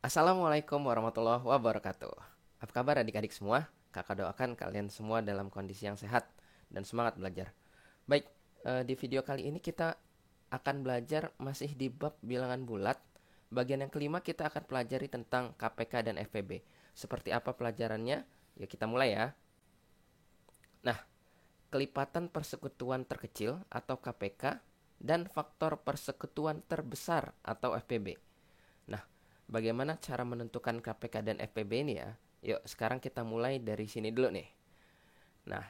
Assalamualaikum warahmatullahi wabarakatuh. Apa kabar adik-adik semua? Kakak doakan kalian semua dalam kondisi yang sehat dan semangat belajar. Baik, di video kali ini kita akan belajar masih di bab bilangan bulat. Bagian yang kelima kita akan pelajari tentang KPK dan FPB. Seperti apa pelajarannya? Ya kita mulai ya. Nah, kelipatan persekutuan terkecil atau KPK dan faktor persekutuan terbesar atau FPB. Nah, bagaimana cara menentukan KPK dan FPB ini ya? Yuk, sekarang kita mulai dari sini dulu nih. Nah,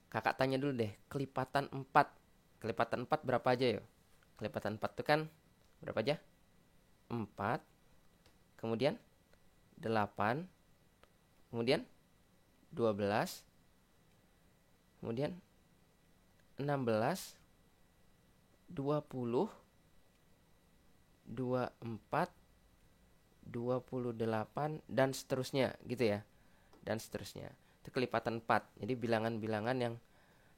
kakak tanya dulu deh, kelipatan 4. Kelipatan 4 berapa aja yuk? Kelipatan 4 itu kan berapa aja? 4, kemudian 8, kemudian 12, kemudian 16, 20, 24, 28 dan seterusnya gitu ya. Dan seterusnya. Itu kelipatan 4. Jadi bilangan-bilangan yang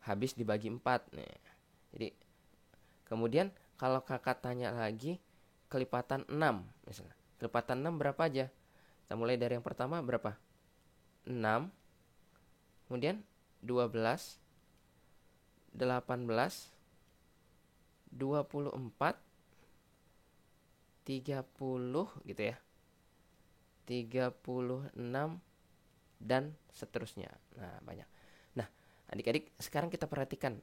habis dibagi 4 nih. Jadi kemudian kalau kakak tanya lagi kelipatan 6 misalnya. Kelipatan 6 berapa aja? Kita mulai dari yang pertama berapa? 6, kemudian 12, 18, 24, 30 gitu ya. 36 dan seterusnya. Nah, banyak. Nah, adik-adik, sekarang kita perhatikan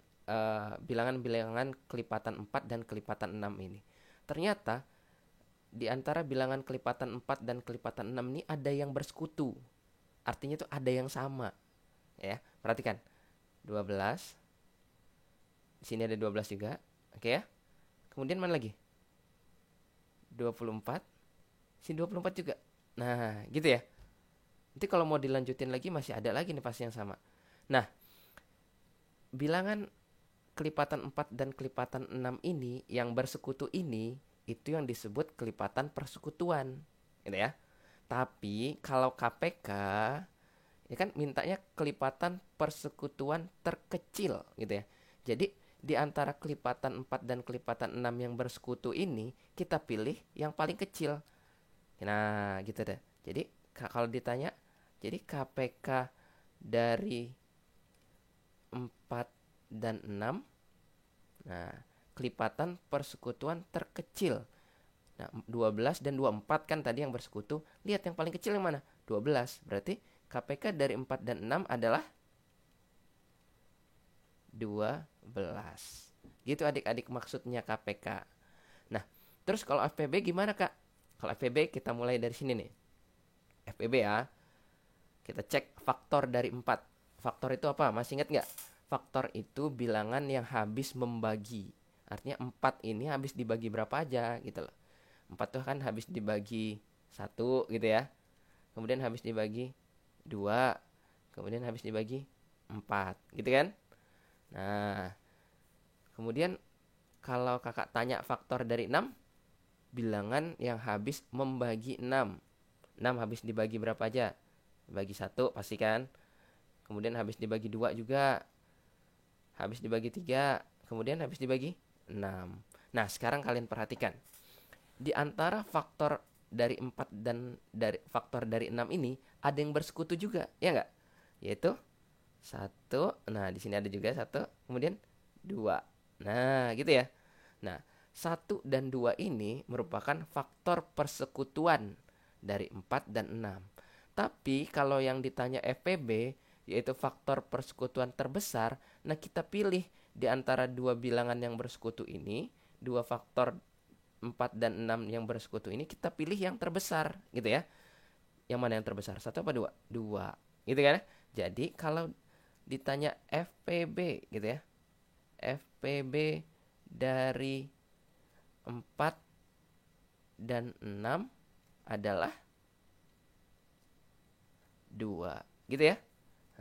bilangan-bilangan kelipatan 4 dan kelipatan 6 ini. Ternyata di antara bilangan kelipatan 4 dan kelipatan 6 ini ada yang bersekutu. Artinya itu ada yang sama. Ya, perhatikan. 12. Di sini ada 12 juga. Oke ya. Kemudian mana lagi? 24. Sini 24 juga. Nah, gitu ya. Nanti kalau mau dilanjutin lagi masih ada lagi nih pasti yang sama. Nah, bilangan kelipatan 4 dan kelipatan 6 ini yang bersekutu ini itu yang disebut kelipatan persekutuan. Gitu ya. Tapi kalau KPK ya kan mintanya kelipatan persekutuan terkecil gitu ya. Jadi di antara kelipatan 4 dan kelipatan 6 yang bersekutu ini kita pilih yang paling kecil. Nah, gitu deh. Jadi kalau ditanya, jadi KPK dari 4 dan 6, nah, kelipatan persekutuan terkecil. Nah, 12 dan 24 kan tadi yang bersekutu. Lihat yang paling kecil yang mana? 12. Berarti KPK dari 4 dan 6 adalah 12. Gitu adik-adik maksudnya KPK. Nah, terus kalau FPB gimana, Kak? Kalau FPB kita mulai dari sini nih. FPB ya. Kita cek faktor dari 4. Faktor itu apa? Masih ingat nggak? Faktor itu bilangan yang habis membagi. Artinya 4 ini habis dibagi berapa aja gitu loh. 4 tuh kan habis dibagi 1 gitu ya. Kemudian habis dibagi 2. Kemudian habis dibagi 4 gitu kan. Nah, kemudian kalau kakak tanya faktor dari 6, bilangan yang habis membagi 6. 6 habis dibagi berapa aja? Bagi 1 pasti kan. Kemudian habis dibagi 2 juga. Habis dibagi 3. Kemudian habis dibagi 6. Nah, sekarang kalian perhatikan. Di antara faktor dari 4 dan dari faktor dari 6 ini ada yang bersekutu juga, ya enggak? Yaitu 1. Nah, di sini ada juga 1, kemudian 2. Nah, gitu ya. Nah, 1 dan 2 ini merupakan faktor persekutuan dari 4 dan 6. Tapi kalau yang ditanya FPB, yaitu faktor persekutuan terbesar, nah kita pilih di antara dua bilangan yang bersekutu ini, dua faktor 4 dan 6 yang bersekutu ini, kita pilih yang terbesar gitu ya. Yang mana yang terbesar? 1 apa 2? 2. Gitu kan? Jadi kalau ditanya FPB gitu ya. FPB dari 4 dan 6 adalah 2. Gitu ya.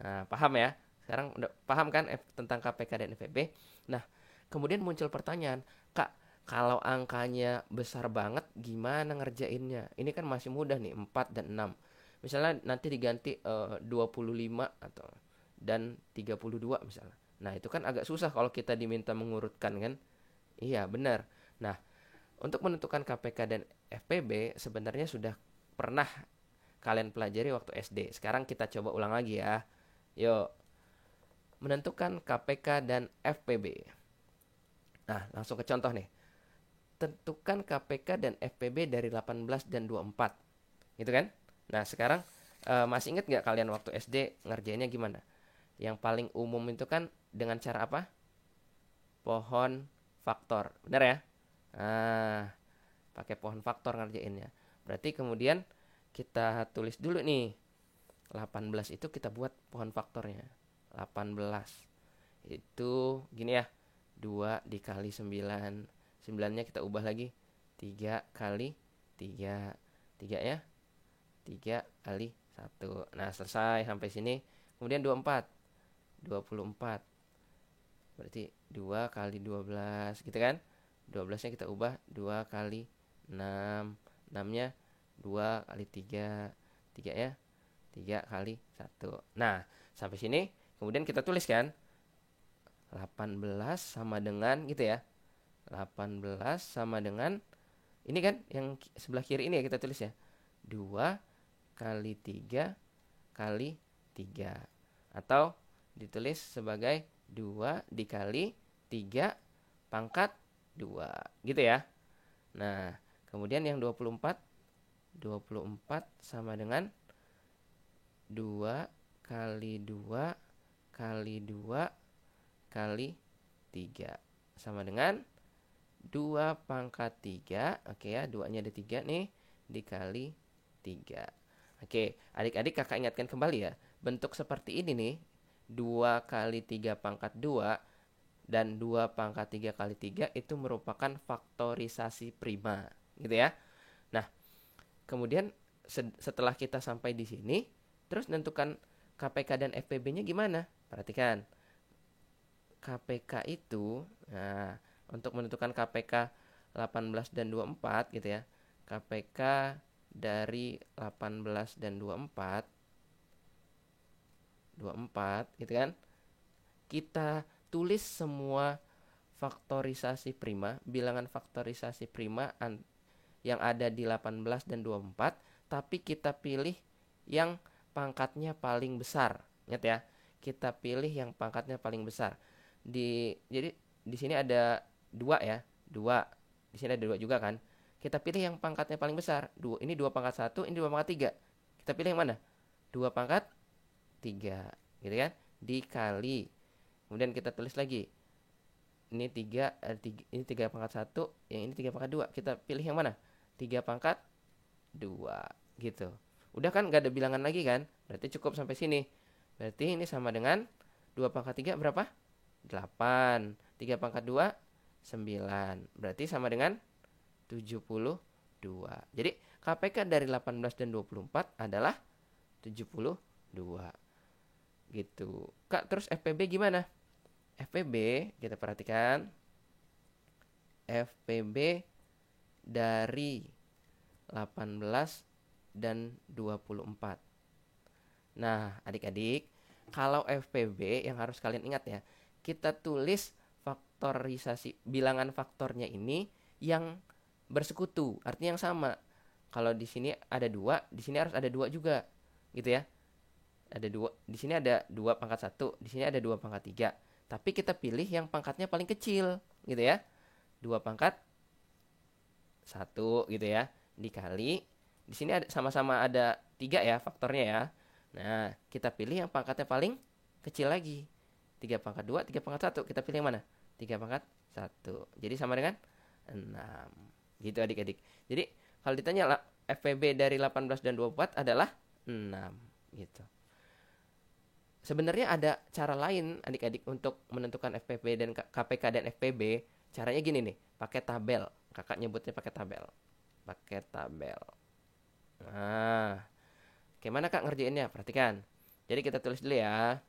Nah, paham ya? Sekarang udah paham kan tentang KPK dan FPB? Nah, kemudian muncul pertanyaan, Kak, kalau angkanya besar banget gimana ngerjainnya? Ini kan masih mudah nih, 4 dan 6. Misalnya nanti diganti 25 atau dan 32 misalnya. Nah, itu kan agak susah kalau kita diminta mengurutkan kan? Iya, benar. Nah, untuk menentukan KPK dan FPB sebenarnya sudah pernah kalian pelajari waktu SD. Sekarang kita coba ulang lagi ya. Yuk. Menentukan KPK dan FPB. Nah, langsung ke contoh nih. Tentukan KPK dan FPB dari 18 dan 24. Gitu kan? Nah, sekarang masih ingat nggak kalian waktu SD ngerjainnya gimana? Yang paling umum itu kan dengan cara apa? Pohon faktor. Benar ya? Nah, pakai pohon faktor ngerjainnya. Berarti kemudian kita tulis dulu nih. 18 itu kita buat pohon faktornya. 18 itu gini ya. 2 dikali 9. 9-nya kita ubah lagi. 3 kali 3. 3 ya. 3 kali 1. Nah, selesai sampai sini. Kemudian 24. 24. Berarti 2 kali 12 gitu kan. 12-nya kita ubah 2 kali 6. 6-nya 2 kali 3. 3 ya. 3 kali 1. Nah, sampai sini kemudian kita tulis kan 18 sama dengan gitu ya. 18 sama dengan ini kan yang sebelah kiri ini ya kita tulis ya. 2 kali 3 kali 3. Atau ditulis sebagai 2 dikali 3 pangkat 2. Gitu ya. Nah, kemudian yang 24 sama dengan 2 kali 2 kali 2 kali 3 sama dengan 2 pangkat 3. Oke ya, 2-nya ada 3 nih, dikali 3. Oke, adik-adik kakak ingatkan kembali ya. Bentuk seperti ini nih, 2 kali 3 pangkat 2 dan 2 pangkat 3 kali 3 itu merupakan faktorisasi prima, gitu ya. Nah, kemudian setelah kita sampai di sini, terus menentukan KPK dan FPB-nya gimana? Perhatikan. KPK itu, nah, untuk menentukan KPK 18 dan 24 gitu ya. KPK dari 18 dan 24 gitu kan. Kita tulis semua faktorisasi prima, bilangan faktorisasi prima yang ada di 18 dan 24, tapi kita pilih yang pangkatnya paling besar. Ingat ya, kita pilih yang pangkatnya paling besar. Jadi di sini ada 2 ya, 2. Di sini ada 2 juga kan. Kita pilih yang pangkatnya paling besar. Ini 2 pangkat 1, ini 2 pangkat 3. Kita pilih yang mana? 2 pangkat 3, gitu kan? Dikali. Kemudian kita tulis lagi. Ini 3, ini 3 pangkat 1, yang ini 3 pangkat 2. Kita pilih yang mana? 3 pangkat 2, gitu. Udah kan gak ada bilangan lagi kan? Berarti cukup sampai sini. Berarti ini sama dengan 2 pangkat 3 berapa? 8. 3 pangkat 2 9. Berarti sama dengan 72. Jadi KPK dari 18 dan 24 adalah 72. Gitu. Kak, terus FPB gimana? FPB kita perhatikan. FPB dari 18 dan 24. Nah, adik-adik, kalau FPB yang harus kalian ingat ya, kita tulis faktorisasi bilangan faktornya ini yang bersekutu, artinya yang sama. Kalau di sini ada 2, di sini harus ada 2 juga, gitu ya. Ada 2, di sini ada 2 pangkat 1, di sini ada 2 pangkat 3. Tapi kita pilih yang pangkatnya paling kecil, gitu ya. 2 pangkat 1 gitu ya, dikali di sini ada sama-sama ada 3 ya faktornya ya. Nah, kita pilih yang pangkatnya paling kecil lagi. 3 pangkat 2, 3 pangkat 1. Kita pilih yang mana? 3 pangkat 1. Jadi sama dengan 6. Gitu adik-adik. Jadi kalau ditanya FPB dari 18 dan 24 adalah 6 gitu. Sebenarnya ada cara lain adik-adik untuk menentukan FPB dan KPK dan FPB. Caranya gini nih, pakai tabel. Kakak nyebutnya pakai tabel. Pakai tabel. Nah, gimana Kak ngerjainnya? Perhatikan. Jadi kita tulis dulu ya.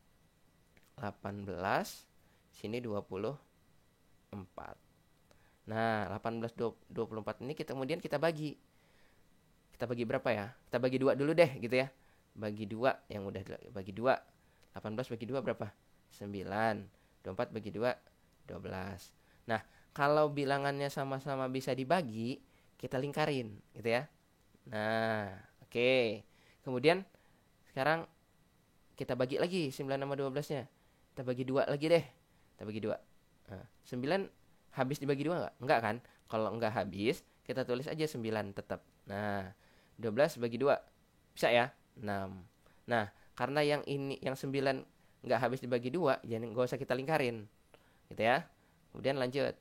18, sini 24. Nah, 18 24 ini kemudian kita bagi. Kita bagi berapa ya? Kita bagi 2 dulu deh gitu ya. Bagi 2 yang udah bagi 2. 18 bagi 2 berapa? 9. 24 bagi 2 12. Nah, kalau bilangannya sama-sama bisa dibagi, kita lingkarin gitu ya. Nah, oke. Oke. Kemudian sekarang kita bagi lagi 9 sama 12-nya. Kita bagi 2 lagi deh. Kita bagi 2. Nah, 9 habis dibagi 2 enggak? Enggak kan? Kalau enggak habis, kita tulis aja 9 tetap. Nah, 12 bagi 2. Bisa ya? 6. Nah, karena yang 9 enggak habis dibagi 2, jadi enggak usah kita lingkarin. Gitu ya. Kemudian lanjut.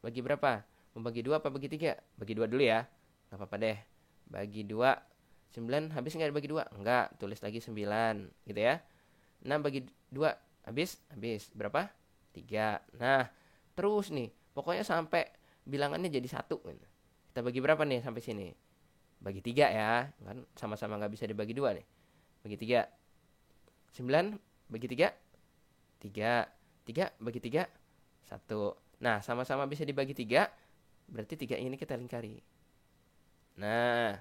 Bagi berapa? Mau bagi 2 apa bagi 3? Bagi 2 dulu ya. Enggak apa-apa deh. Bagi 2. 9 habis enggak dibagi 2? Enggak, tulis lagi 9, gitu ya. 6 bagi 2 habis? Habis. Berapa? 3. Nah, terus nih, pokoknya sampai bilangannya jadi 1. Kita bagi berapa nih sampai sini? Bagi 3 ya. Kan sama-sama nggak bisa dibagi 2 nih. Bagi 3. 9 bagi 3? 3. 3 bagi 3? 1. Nah, sama-sama bisa dibagi 3. Berarti 3 ini kita lingkari. Nah,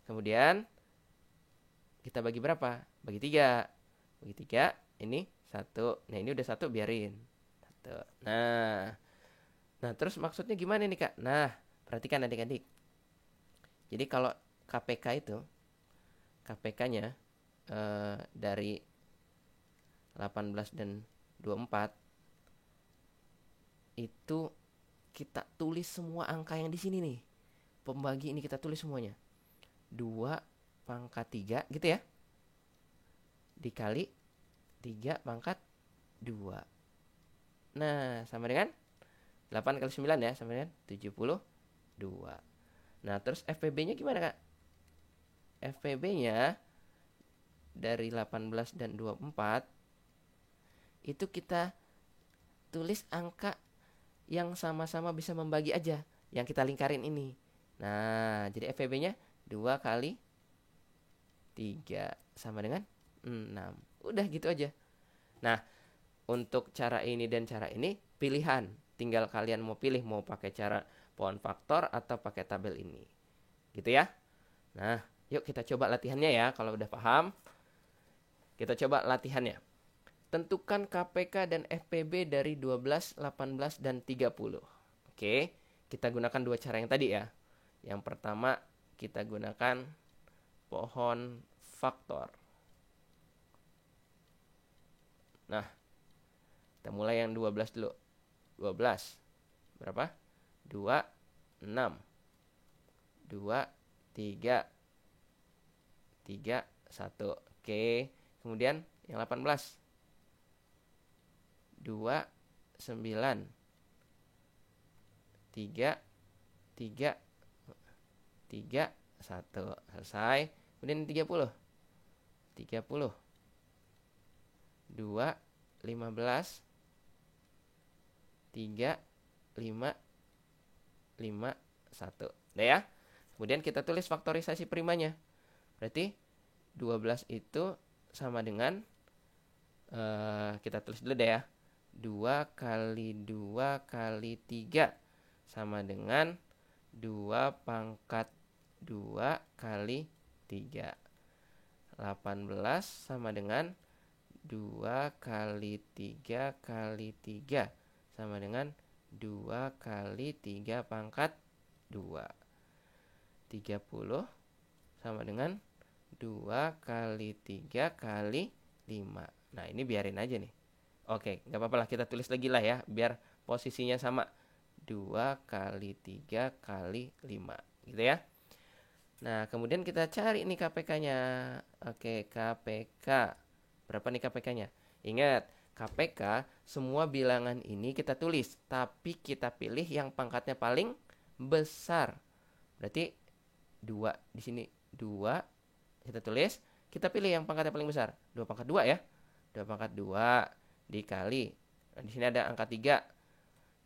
kemudian kita bagi berapa? Bagi 3. Bagi 3, ini 1. Nah, ini udah 1, biarin. 1. Nah, terus maksudnya gimana nih, Kak? Nah, perhatikan adik-adik. Jadi kalau KPK itu, KPK-nya dari 18 dan 24 itu kita tulis semua angka yang di sini nih. Pembagi ini kita tulis semuanya. 2 pangkat 3 gitu ya. Dikali 3 pangkat 2. Nah, sama dengan 8 kali 9 ya, sama dengan 72. Nah, terus FPB-nya gimana, Kak? FPB-nya dari 18 dan 24 itu kita tulis angka yang sama-sama bisa membagi aja, yang kita lingkarin ini. Nah, jadi FPB-nya 2 kali 3 sama dengan 6. Udah gitu aja. Nah, untuk cara ini dan cara ini pilihan. Tinggal kalian mau pilih mau pakai cara pohon faktor atau pakai tabel ini. Gitu ya. Nah, yuk kita coba latihannya ya. Kalau udah paham, kita coba latihannya. Tentukan KPK dan FPB dari 12, 18, dan 30. Oke, kita gunakan dua cara yang tadi ya. Yang pertama, kita gunakan pohon faktor. Nah, kita mulai yang 12 dulu. 12. Berapa? 2, 6. 2, 3. 3, 1. Oke, kemudian yang 18. 2, 9. 3, 3, 3, 1. Selesai. Kemudian 30. 30. 2, 15. 3, 5, 5, 1. Udah ya. Kemudian kita tulis faktorisasi primanya. Berarti 12 itu sama dengan kita tulis dulu deh ya. 2 kali 2 kali 3 sama dengan 2 pangkat 2 kali 3. 18 sama dengan 2 kali 3 kali 3 sama dengan 2 kali 3 pangkat 2. 30 sama dengan 2 kali 3 kali 5. Nah, ini biarin aja nih. Oke, gak apa-apa lah, kita tulis lagi lah ya, biar posisinya sama. 2 kali 3 kali 5, gitu ya. Nah, kemudian kita cari nih KPK-nya. Oke, KPK. Berapa nih KPK-nya? Ingat, KPK semua bilangan ini kita tulis, tapi kita pilih yang pangkatnya paling besar. Berarti 2 di sini 2 kita tulis, kita pilih yang pangkatnya paling besar. 2 pangkat 2 ya. 2 pangkat 2 dikali. Nah, di sini ada angka 3.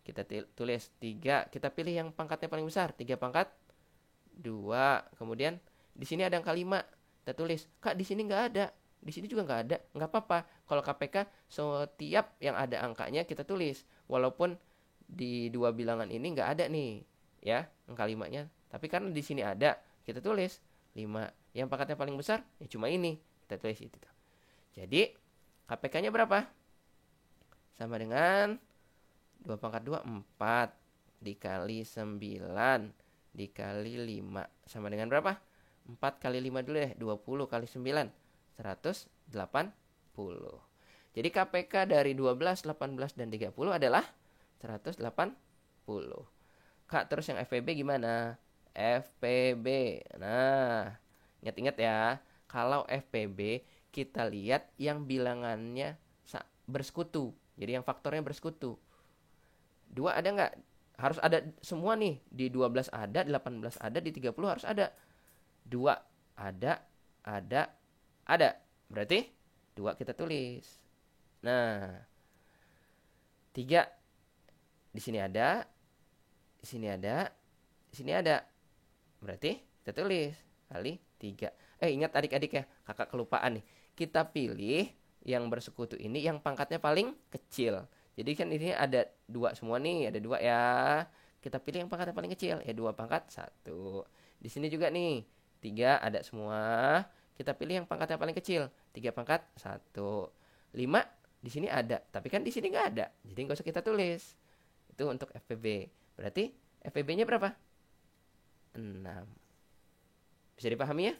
Kita tulis 3, kita pilih yang pangkatnya paling besar, 3 pangkat 2. Kemudian di sini ada angka 5. Kita tulis, "Kak, di sini enggak ada." Di sini juga nggak ada, nggak apa-apa. Kalau KPK setiap yang ada angkanya kita tulis, walaupun di dua bilangan ini nggak ada nih, ya angka 5-nya. Tapi karena di sini ada, kita tulis 5. Yang pangkatnya paling besar, ya cuma ini, kita tulis itu. Jadi KPK-nya berapa? Sama dengan 2 pangkat 2, 4 dikali 9 dikali 5 sama dengan berapa? 4 kali 5 dulu deh, 20 kali 9, 180. Jadi KPK dari 12, 18, dan 30 adalah 180. Kak, terus yang FPB gimana? FPB. Nah, ingat-ingat ya. Kalau FPB kita lihat yang bilangannya bersekutu. Jadi yang faktornya bersekutu. 2 ada nggak? Harus ada semua nih. Di 12 ada, 18 ada, di 30 harus ada. 2 ada, ada. Berarti 2 kita tulis. Nah, 3 di sini ada, di sini ada, di sini ada. Berarti kita tulis kali 3. Ingat adik-adik ya, kakak kelupaan nih. Kita pilih yang bersekutu ini yang pangkatnya paling kecil. Jadi kan ini ada 2 semua nih, ada 2 ya. Kita pilih yang pangkatnya paling kecil, ya 2 pangkat 1. Di sini juga nih, 3 ada semua. Kita pilih yang pangkatnya paling kecil, 3 pangkat 1. 5 di sini ada, tapi kan di sini nggak ada. Jadi nggak usah kita tulis. Itu untuk FPB. Berarti FPB-nya berapa? 6. Bisa dipahami ya?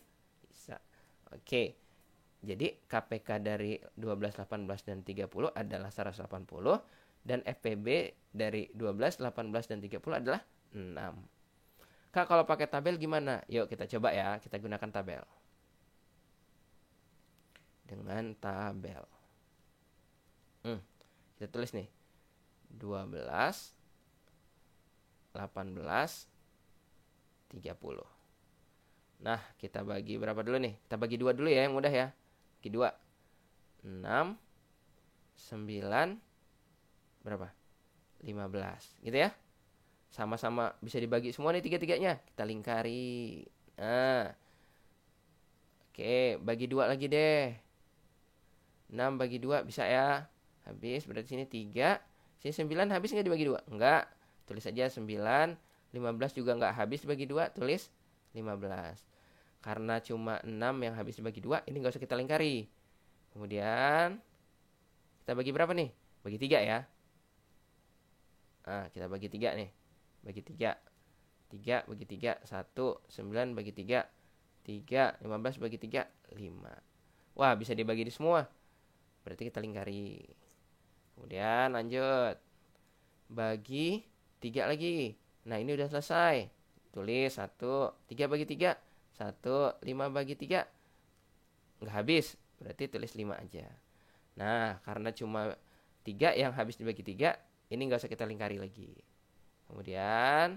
Bisa. Oke. Jadi KPK dari 12, 18, dan 30 adalah 180. Dan FPB dari 12, 18, dan 30 adalah 6. Kak, kalau pakai tabel gimana? Yuk kita coba ya. Kita gunakan tabel. Dengan tabel. Kita tulis nih. 12, 18, 30. Nah, kita bagi berapa dulu nih? Kita bagi 2 dulu ya, yang mudah ya. Bagi 2. 6, 9, berapa? 15. Gitu ya. Sama-sama bisa dibagi semua nih 3-3-nya. Kita lingkari. Nah. Oke, bagi 2 lagi deh. 6 bagi 2 bisa ya. Habis, berarti sini 3. Sini 9 habis nggak dibagi 2? Enggak. Tulis aja 9. 15 juga nggak habis dibagi 2. Tulis 15. Karena cuma 6 yang habis dibagi 2, ini nggak usah kita lingkari. Kemudian kita bagi berapa nih? Bagi 3 ya. Nah, kita bagi 3 nih. Bagi 3. 3 bagi 3, 1. 9 bagi 3, 3. 15 bagi 3, 5. Wah, bisa dibagi di semua. Berarti kita lingkari. Kemudian lanjut. Bagi 3 lagi. Nah, ini udah selesai. Tulis 1. 3 bagi 3, 1. 5 bagi 3. Nggak habis. Berarti tulis 5 aja. Nah, karena cuma 3 yang habis dibagi 3, ini nggak usah kita lingkari lagi. Kemudian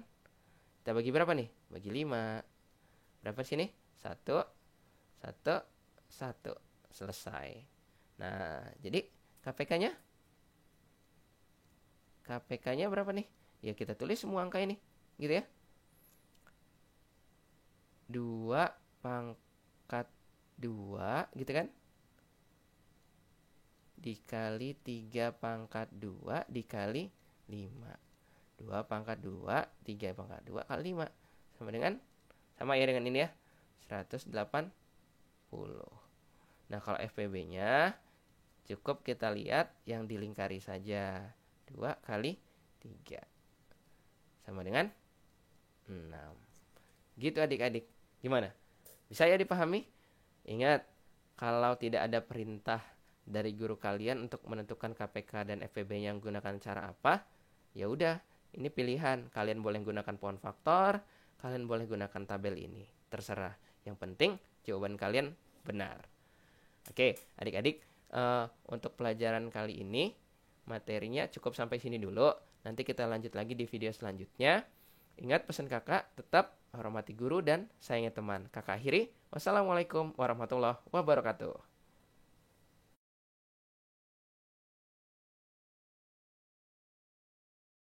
kita bagi berapa nih? Bagi 5. Berapa sini? 1, 1, 1. Selesai. Nah, jadi KPK-nya? KPK-nya berapa nih? Ya kita tulis semua angka ini. Gitu ya. 2 pangkat 2 gitu kan? Dikali 3 pangkat 2 dikali 5. 2 pangkat 2, 3 pangkat 2 kali 5. Sama ya dengan ini ya. 180. Nah, kalau FPB-nya cukup kita lihat yang dilingkari saja. 2 kali 3. Sama dengan 6. Gitu adik-adik. Gimana? Bisa ya dipahami? Ingat, kalau tidak ada perintah dari guru kalian untuk menentukan KPK dan FPB yang gunakan cara apa, ya udah, ini pilihan. Kalian boleh gunakan pohon faktor, kalian boleh gunakan tabel ini. Terserah. Yang penting jawaban kalian benar. Oke, adik-adik, untuk pelajaran kali ini materinya cukup sampai sini dulu. Nanti kita lanjut lagi di video selanjutnya. Ingat pesan kakak, tetap hormati guru dan sayangi teman. Kakak akhiri, wassalamualaikum warahmatullahi wabarakatuh.